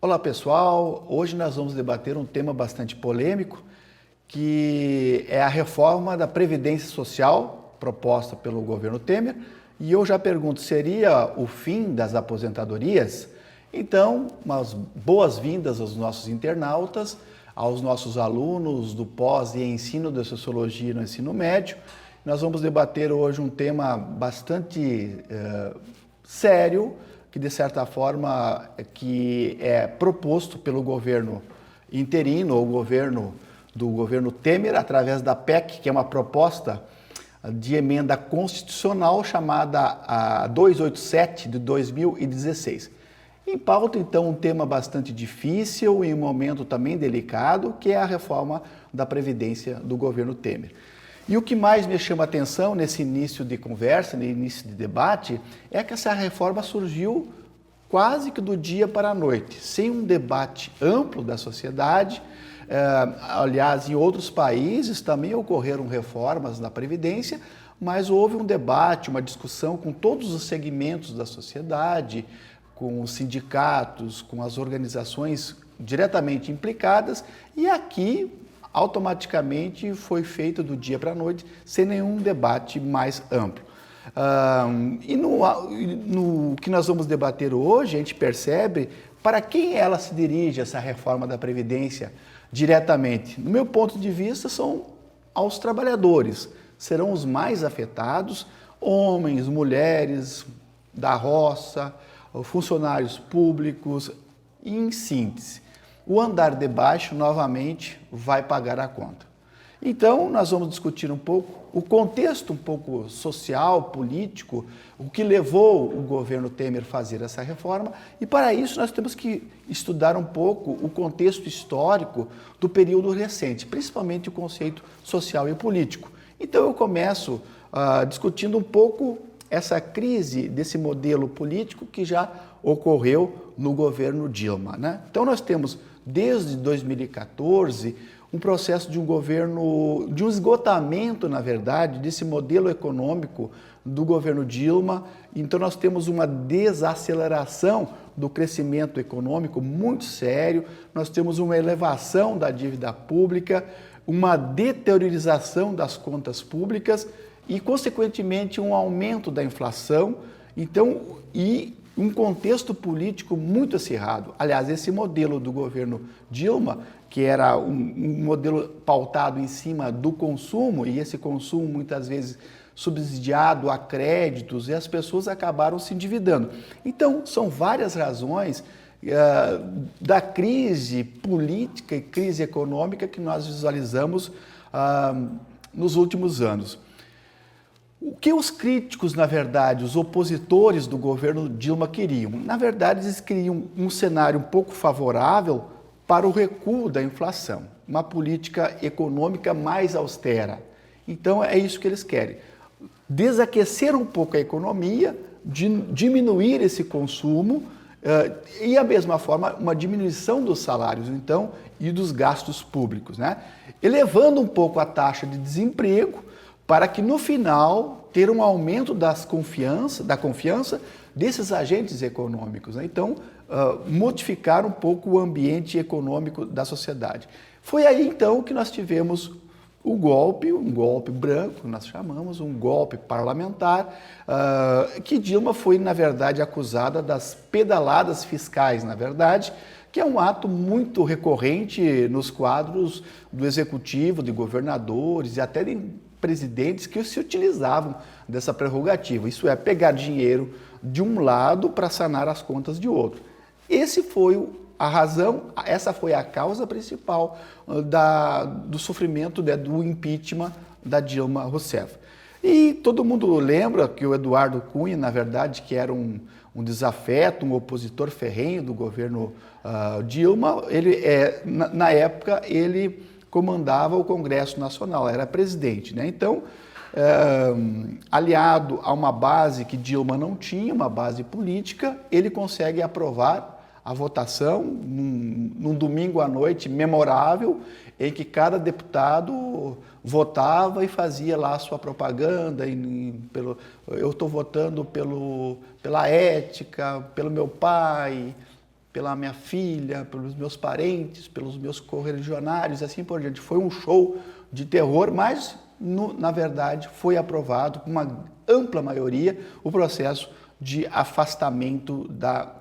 Olá pessoal, hoje nós vamos debater um tema bastante polêmico, que é a reforma da Previdência Social proposta pelo governo Temer. E eu já pergunto, seria o fim das aposentadorias? Então, umas boas-vindas aos nossos internautas, aos nossos alunos do pós e ensino de Sociologia no ensino médio. Nós vamos debater hoje um tema bastante sério, que de certa forma que é proposto pelo governo interino, ou do governo Temer, através da PEC, que é uma proposta de emenda constitucional chamada a 287 de 2016. Em pauta, então, um tema bastante difícil e um momento também delicado, que é a reforma da Previdência do governo Temer. E o que mais me chama a atenção nesse início de conversa, nesse início de debate, é que essa reforma surgiu quase que do dia para a noite, sem um debate amplo da sociedade. Aliás, em outros países também ocorreram reformas na Previdência, mas houve um debate, uma discussão com todos os segmentos da sociedade, com os sindicatos, com as organizações diretamente implicadas, e aqui automaticamente foi feito do dia para a noite, sem nenhum debate mais amplo. E no que nós vamos debater hoje, a gente percebe para quem ela se dirige, essa reforma da Previdência, diretamente. No meu ponto de vista, são aos trabalhadores, serão os mais afetados, homens, mulheres, da roça, funcionários públicos, e em síntese, o andar de baixo novamente vai pagar a conta. Então, nós vamos discutir um pouco o contexto um pouco social, político, o que levou o governo Temer a fazer essa reforma, e para isso nós temos que estudar um pouco o contexto histórico do período recente, principalmente o conceito social e político. Então eu começo discutindo um pouco essa crise desse modelo político que já ocorreu no governo Dilma, né? Então nós temos, desde 2014, um processo de um governo, de um esgotamento, na verdade, desse modelo econômico do governo Dilma. Então nós temos uma desaceleração do crescimento econômico muito sério, nós temos uma elevação da dívida pública, uma deteriorização das contas públicas e, consequentemente, um aumento da inflação, então, e um contexto político muito acirrado. Aliás, esse modelo do governo Dilma, que era um modelo pautado em cima do consumo, e esse consumo muitas vezes subsidiado a créditos, e as pessoas acabaram se endividando. Então, são várias razões da crise política e crise econômica que nós visualizamos nos últimos anos. O que os críticos, na verdade, os opositores do governo Dilma queriam? Na verdade, eles queriam um cenário um pouco favorável para o recuo da inflação, uma política econômica mais austera. Então, é isso que eles querem. Desaquecer um pouco a economia, diminuir esse consumo e, da mesma forma, uma diminuição dos salários, então, e dos gastos públicos, né? Elevando um pouco a taxa de desemprego, para que no final ter um aumento da confiança desses agentes econômicos, né? Então, modificar um pouco o ambiente econômico da sociedade. Foi aí então que nós tivemos o golpe, um golpe branco, nós chamamos, um golpe parlamentar, que Dilma foi, na verdade, acusada das pedaladas fiscais, na verdade, que é um ato muito recorrente nos quadros do executivo, de governadores e até de presidentes que se utilizavam dessa prerrogativa, isso é, pegar dinheiro de um lado para sanar as contas de outro. Essa foi a causa principal do sofrimento do impeachment da Dilma Rousseff. E todo mundo lembra que o Eduardo Cunha, na verdade, que era um desafeto, um opositor ferrenho do governo Dilma, na época ele comandava o Congresso Nacional, era presidente, né? Então, aliado a uma base que Dilma não tinha, uma base política, ele consegue aprovar a votação num domingo à noite memorável, em que cada deputado votava e fazia lá a sua propaganda, eu estou votando pela ética, pelo meu pai, pela minha filha, pelos meus parentes, pelos meus correligionários, assim por diante. Foi um show de terror, mas, na verdade, foi aprovado com uma ampla maioria o processo de afastamento da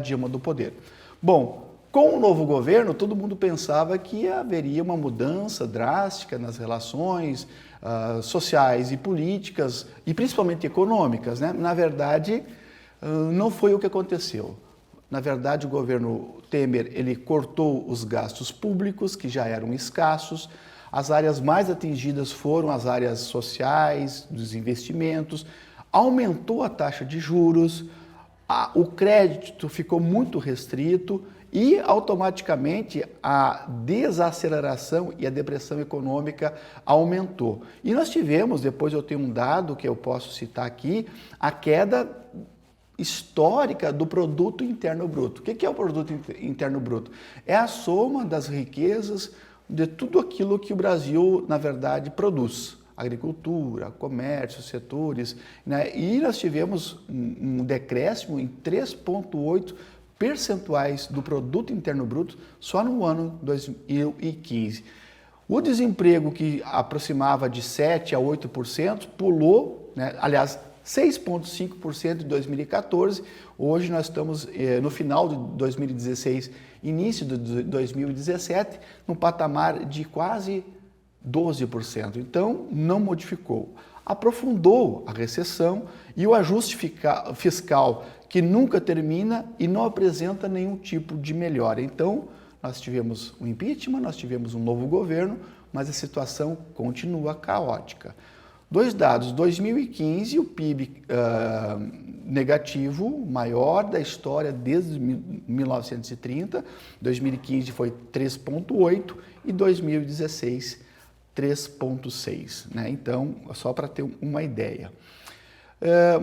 Dilma do poder. Bom, com o novo governo, todo mundo pensava que haveria uma mudança drástica nas relações sociais e políticas, e principalmente econômicas, né? Na verdade, não foi o que aconteceu. Na verdade, o governo Temer, ele cortou os gastos públicos, que já eram escassos. As áreas mais atingidas foram as áreas sociais, dos investimentos, aumentou a taxa de juros, o crédito ficou muito restrito e automaticamente a desaceleração e a depressão econômica aumentou. E nós tivemos, depois eu tenho um dado que eu posso citar aqui, a queda histórica do produto interno bruto. O que é o produto interno bruto? É a soma das riquezas de tudo aquilo que o Brasil, na verdade, produz. Agricultura, comércio, setores, né? E nós tivemos um decréscimo em 3,8 percentuais do produto interno bruto só no ano 2015. O desemprego, que aproximava de 7% a 8%, pulou, né? Aliás, 6,5% em 2014, hoje nós estamos no final de 2016, início de 2017, num patamar de quase 12%. Então, não modificou. Aprofundou a recessão e o ajuste fiscal, que nunca termina e não apresenta nenhum tipo de melhora. Então, nós tivemos um impeachment, nós tivemos um novo governo, mas a situação continua caótica. Dois dados, 2015, o PIB negativo, maior da história desde 1930, 2015 foi 3,8 e 2016, 3,6, né? Então, só para ter uma ideia.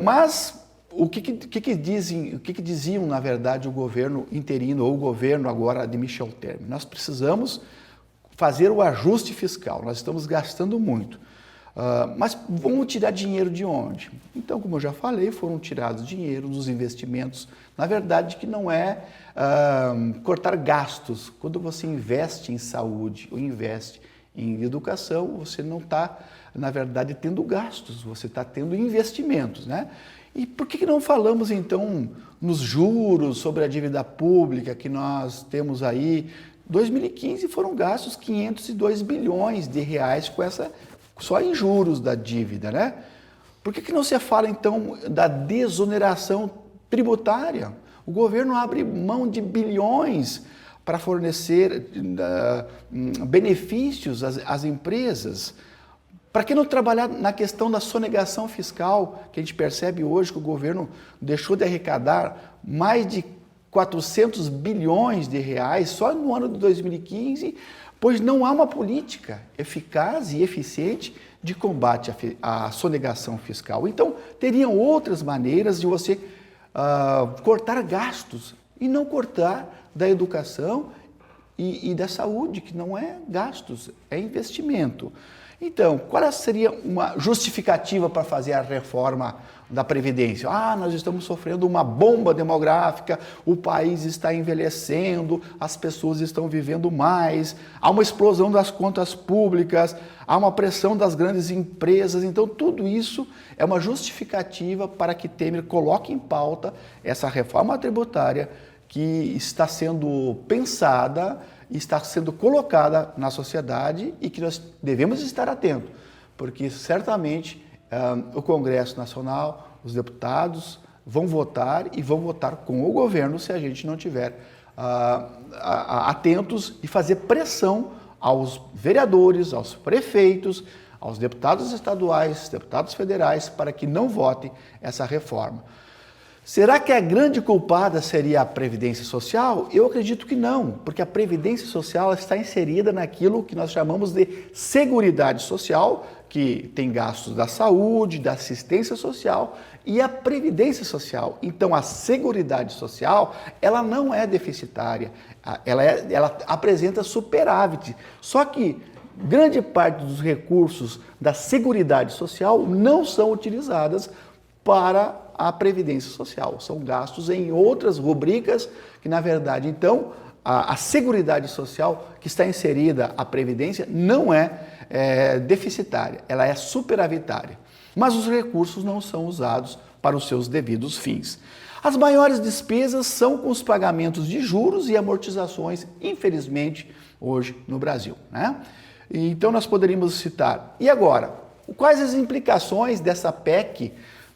Mas o que diziam, na verdade, o governo interino ou o governo agora de Michel Temer? Nós precisamos fazer o ajuste fiscal, nós estamos gastando muito. Mas vamos tirar dinheiro de onde? Então, como eu já falei, foram tirados dinheiro dos investimentos. Na verdade, que não é cortar gastos. Quando você investe em saúde ou investe em educação, você não está, na verdade, tendo gastos, você está tendo investimentos, né? E por que não falamos, então, nos juros sobre a dívida pública que nós temos aí? 2015 foram gastos 502 bilhões de reais com essa, só em juros da dívida, né? Por que não se fala, então, da desoneração tributária? O governo abre mão de bilhões para fornecer benefícios às empresas. Para que não trabalhar na questão da sonegação fiscal, que a gente percebe hoje que o governo deixou de arrecadar mais de 400 bilhões de reais só no ano de 2015, pois não há uma política eficaz e eficiente de combate à sonegação fiscal. Então, teriam outras maneiras de você cortar gastos e não cortar da educação e da saúde, que não é gastos, é investimento. Então, qual seria uma justificativa para fazer a reforma da Previdência? Nós estamos sofrendo uma bomba demográfica, o país está envelhecendo, as pessoas estão vivendo mais, há uma explosão das contas públicas, há uma pressão das grandes empresas. Então, tudo isso é uma justificativa para que Temer coloque em pauta essa reforma tributária que está sendo pensada, está sendo colocada na sociedade e que nós devemos estar atentos, porque certamente o Congresso Nacional, os deputados vão votar e vão votar com o governo se a gente não tiver atentos e fazer pressão aos vereadores, aos prefeitos, aos deputados estaduais, deputados federais, para que não votem essa reforma. Será que a grande culpada seria a Previdência Social? Eu acredito que não, porque a Previdência Social está inserida naquilo que nós chamamos de Seguridade Social, que tem gastos da saúde, da assistência social e a Previdência Social. Então, a Seguridade Social, ela não é deficitária, ela apresenta superávit, só que grande parte dos recursos da Seguridade Social não são utilizadas para a Previdência Social. São gastos em outras rubricas que, na verdade, então, a Seguridade Social que está inserida, a Previdência, não é deficitária, ela é superavitária. Mas os recursos não são usados para os seus devidos fins. As maiores despesas são com os pagamentos de juros e amortizações, infelizmente, hoje no Brasil, né? Então nós poderíamos citar. E agora, quais as implicações dessa PEC,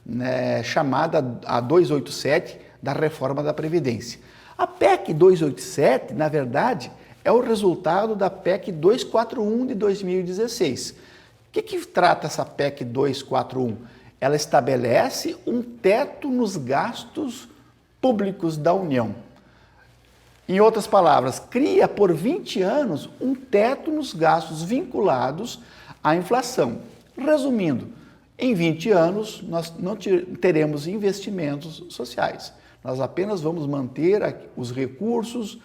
né, chamada a 287 da reforma da Previdência? A PEC 287, na verdade, é o resultado da PEC 241 de 2016. O que trata essa PEC 241? Ela estabelece um teto nos gastos públicos da União. Em outras palavras, cria por 20 anos um teto nos gastos vinculados à inflação. Resumindo, em 20 anos nós não teremos investimentos sociais. Nós apenas vamos manter os recursos,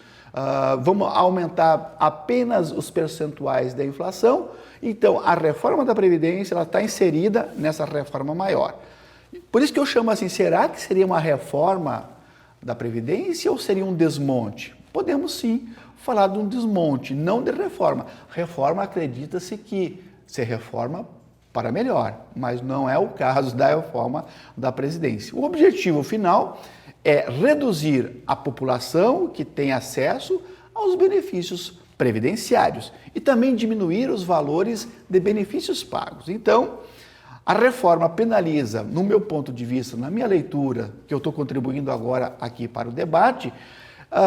vamos aumentar apenas os percentuais da inflação. Então, a reforma da Previdência está inserida nessa reforma maior. Por isso que eu chamo assim, será que seria uma reforma da Previdência ou seria um desmonte? Podemos sim falar de um desmonte, não de reforma. Reforma, acredita-se que se reforma para melhor, mas não é o caso da reforma da Previdência. O objetivo final é reduzir a população que tem acesso aos benefícios previdenciários e também diminuir os valores de benefícios pagos. Então, a reforma penaliza, no meu ponto de vista, na minha leitura, que eu estou contribuindo agora aqui para o debate,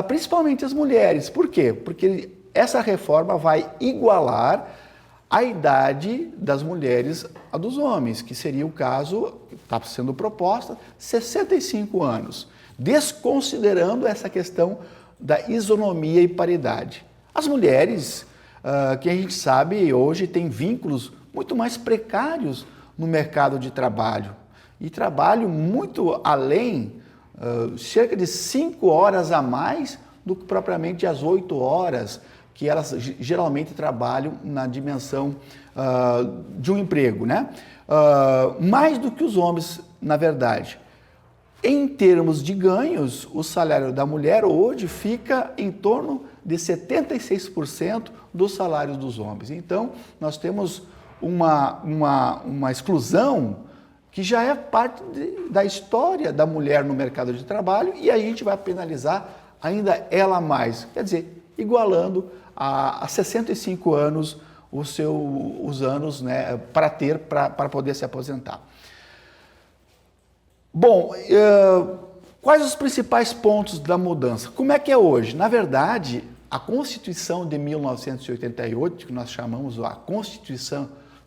principalmente as mulheres. Por quê? Porque essa reforma vai igualar a idade das mulheres à dos homens, que seria o caso, está sendo proposta, 65 anos, desconsiderando essa questão da isonomia e paridade. As mulheres, que a gente sabe hoje, têm vínculos muito mais precários no mercado de trabalho e trabalho muito além, cerca de 5 horas a mais do que propriamente as 8 horas que elas geralmente trabalham na dimensão de um emprego, né? Mais do que os homens, na verdade. Em termos de ganhos, o salário da mulher hoje fica em torno de 76% dos salários dos homens. Então, nós temos uma exclusão que já é parte da história da mulher no mercado de trabalho e aí a gente vai penalizar ainda ela mais. Quer dizer, igualando a 65 anos os anos, né, para poder se aposentar. Bom, quais os principais pontos da mudança? Como é que é hoje? Na verdade, a Constituição de 1988, que nós chamamos a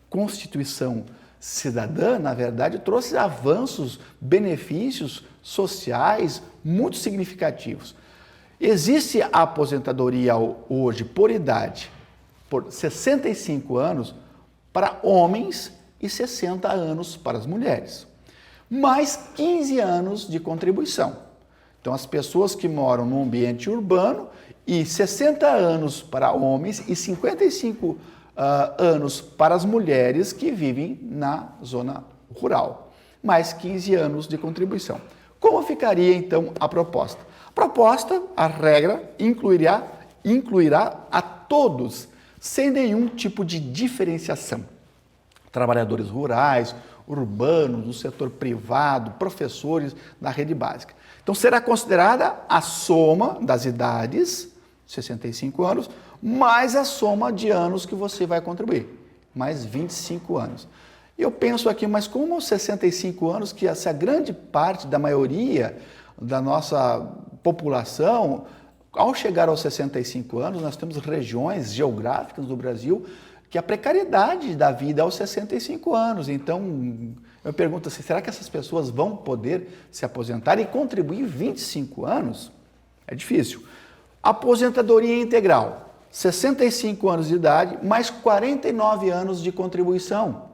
Constituição Cidadã, na verdade, trouxe avanços, benefícios sociais muito significativos. Existe a aposentadoria hoje por idade, por 65 anos para homens e 60 anos para as mulheres, mais 15 anos de contribuição. Então, as pessoas que moram no ambiente urbano e 60 anos para homens e 55 anos para as mulheres que vivem na zona rural, mais 15 anos de contribuição. Como ficaria, então, a proposta? A proposta, a regra, incluirá a todos, sem nenhum tipo de diferenciação. Trabalhadores rurais, urbanos, do setor privado, professores da rede básica. Então, será considerada a soma das idades, 65 anos, mais a soma de anos que você vai contribuir, mais 25 anos. Eu penso aqui, mas como os 65 anos, que essa grande parte da maioria da nossa população, ao chegar aos 65 anos, nós temos regiões geográficas do Brasil que a precariedade da vida é aos 65 anos. Então, eu pergunto assim, será que essas pessoas vão poder se aposentar e contribuir 25 anos? É difícil. Aposentadoria integral, 65 anos de idade, mais 49 anos de contribuição.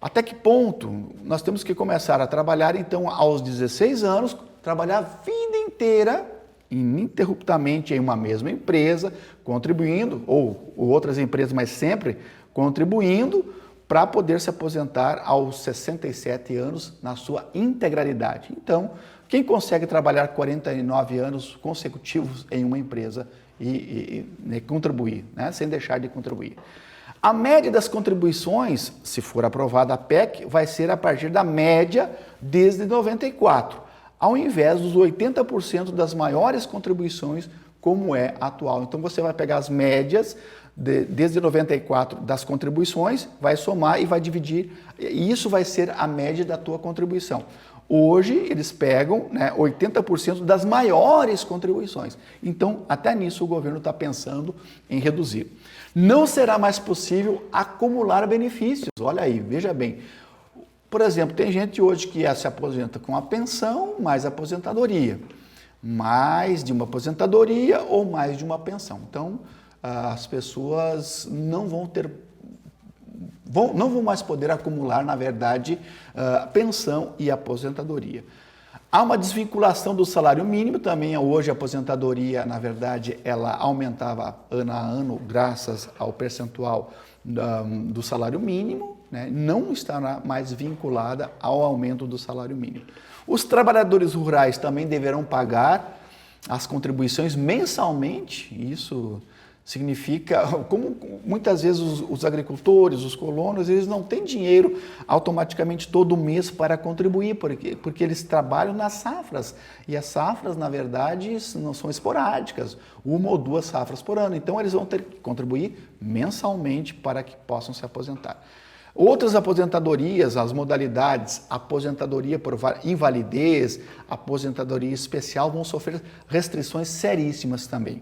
Até que ponto nós temos que começar a trabalhar, então, aos 16 anos, trabalhar a vida inteira, ininterruptamente em uma mesma empresa, contribuindo, ou outras empresas, mas sempre contribuindo para poder se aposentar aos 67 anos na sua integralidade. Então, quem consegue trabalhar 49 anos consecutivos em uma empresa e contribuir, né, sem deixar de contribuir. A média das contribuições, se for aprovada a PEC, vai ser a partir da média desde 94, ao invés dos 80% das maiores contribuições como é atual. Então você vai pegar as médias desde 94 das contribuições, vai somar e vai dividir, e isso vai ser a média da tua contribuição. Hoje, eles pegam, né, 80% das maiores contribuições. Então, até nisso o governo está pensando em reduzir. Não será mais possível acumular benefícios. Olha aí, veja bem. Por exemplo, tem gente hoje que se aposenta com a pensão mais aposentadoria. Mais de uma aposentadoria ou mais de uma pensão. Então, as pessoas não vão mais poder acumular, na verdade, pensão e aposentadoria. Há uma desvinculação do salário mínimo, também hoje a aposentadoria, na verdade, ela aumentava ano a ano, graças ao percentual do salário mínimo, né? Não estará mais vinculada ao aumento do salário mínimo. Os trabalhadores rurais também deverão pagar as contribuições mensalmente, isso significa, como muitas vezes os agricultores, os colonos, eles não têm dinheiro automaticamente todo mês para contribuir, porque eles trabalham nas safras. E as safras, na verdade, não são esporádicas, uma ou duas safras por ano. Então, eles vão ter que contribuir mensalmente para que possam se aposentar. Outras aposentadorias, as modalidades, aposentadoria por invalidez, aposentadoria especial, vão sofrer restrições seríssimas também.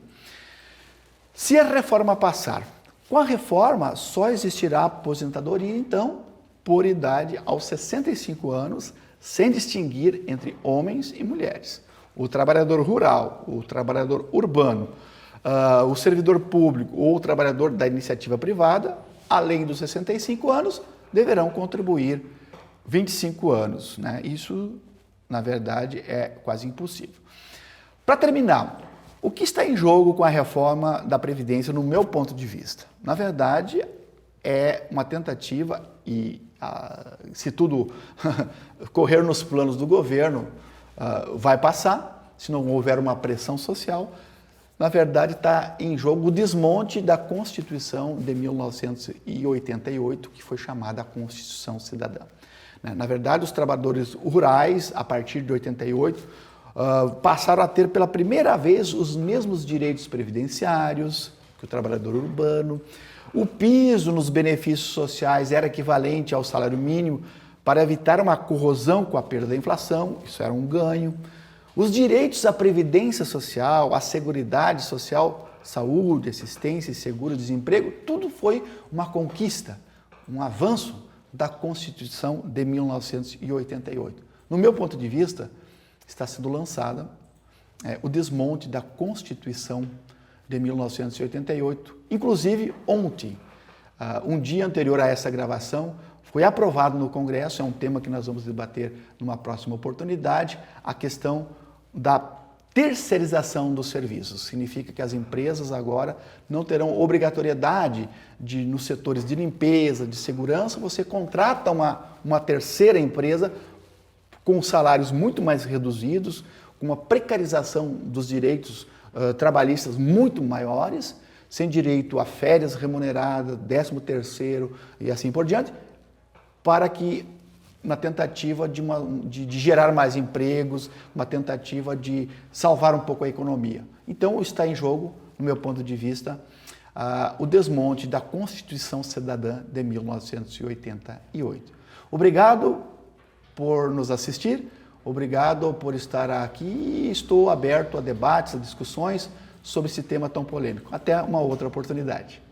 Se a reforma passar, com a reforma só existirá aposentadoria, então, por idade aos 65 anos, sem distinguir entre homens e mulheres. O trabalhador rural, o trabalhador urbano, o servidor público ou o trabalhador da iniciativa privada, além dos 65 anos, deverão contribuir 25 anos, né? Isso, na verdade, é quase impossível. Para terminar, o que está em jogo com a reforma da Previdência, no meu ponto de vista? Na verdade, é uma tentativa e, se tudo correr nos planos do governo, vai passar, se não houver uma pressão social. Na verdade, está em jogo o desmonte da Constituição de 1988, que foi chamada a Constituição Cidadã. Na verdade, os trabalhadores rurais, a partir de 88, passaram a ter pela primeira vez os mesmos direitos previdenciários que o trabalhador urbano. O piso nos benefícios sociais era equivalente ao salário mínimo para evitar uma corrosão com a perda da inflação, isso era um ganho. Os direitos à previdência social, à seguridade social, saúde, assistência e seguro-desemprego, tudo foi uma conquista, um avanço da Constituição de 1988. No meu ponto de vista, está sendo lançada o desmonte da Constituição de 1988. Inclusive, ontem, um dia anterior a essa gravação, foi aprovado no Congresso, é um tema que nós vamos debater numa próxima oportunidade, a questão da terceirização dos serviços. Significa que as empresas agora não terão obrigatoriedade de, nos setores de limpeza, de segurança, você contrata uma terceira empresa com salários muito mais reduzidos, com uma precarização dos direitos trabalhistas muito maiores, sem direito a férias remuneradas, 13º e assim por diante, para que, na tentativa de gerar mais empregos, uma tentativa de salvar um pouco a economia. Então, está em jogo, no meu ponto de vista, o desmonte da Constituição Cidadã de 1988. Obrigado por nos assistir, obrigado por estar aqui e estou aberto a debates, a discussões sobre esse tema tão polêmico. Até uma outra oportunidade.